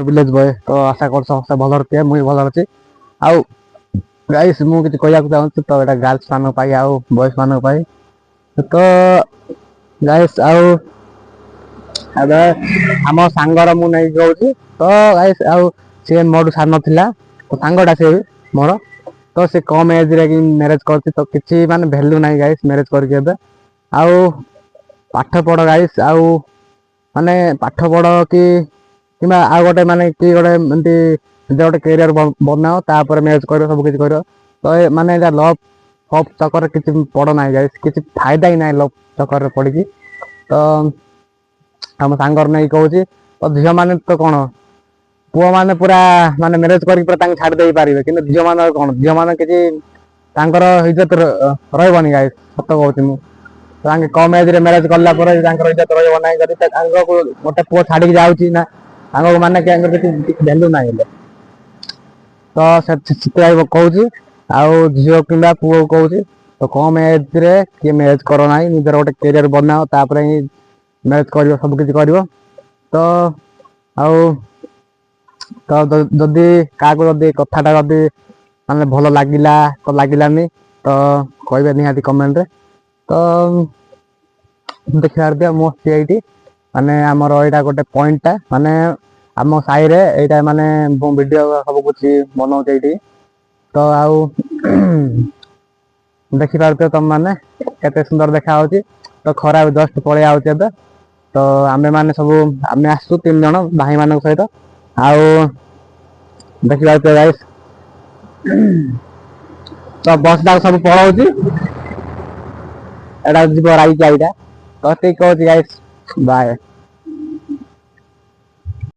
Village boy तो आशा कर समस्त भल थे मुझे भल अच्छी आउ गाइस मु किसी कहना चाहूँ तो एटा गर्ल्स मान आउ बॉयज मान तो गाइस आउ आम सांगर मु नहीं कहूँ तो गाइस आउ सी मोटू सार नाला तो सांगटा सी मोर तो सी कम एज रे मैरेज कर तो किसी माने वैल्यू नहीं गाइस मैरेज करके आउ पाठ पढ़ गाइस आउ माने पाठ पढ़ कि कि आउ गोटे माने कि गोटे एमती गोटे कैरियर बनाओ तापर मैरेज कर सब किसी कर तो माने लव फव चक्कर किसी पड़ ना गाइस किसी फायदा ही ना लव चक्कर पड़ी तो आम सांगर नहीं कहूँ तो झील मैंने तो कौन पुओ मैंने पूरा माने मैरेज कर छाड़ दे पारे कि झील मान कौन झील मैंने किसी इज्जत रही गाइस सत कहूँ मुझे कम एज रे मैरेज कला इज्जत रही गोटे पुओ छाड़ी जाऊँगी ना माने किसी भैल्यू ना तो से कहूँ आउ झील कि पुओ कहूँ तो कम एज रे किए मैरेज कर ना निजर गोटे कैरियर बनाओ तापर ही मैरेज कर सब किसी कर तो आउ तो जदि क्या जदि कथाटा जदि माने भल लगिला तो लगिलानी तो कहे निहाती कमेंट रे तो देखिए दिया मो सीआईटी माने आमर यहाँ गोटे पॉइंटा माने आम साई रे यहाँ माने वीडियो सब कुछ बनाऊे ये तो आउ देखिपे तुम मैंने केते सुंदर देखा तो खरा जस्ट पलि आउे तो आमे माने सब आमे आसु 3 जन भाई मान सहित आउ देखिपे गाइस तो बस टा सब पलाऊँ एटा जीव राइट तो ठीक कहूँ गाइस बाय।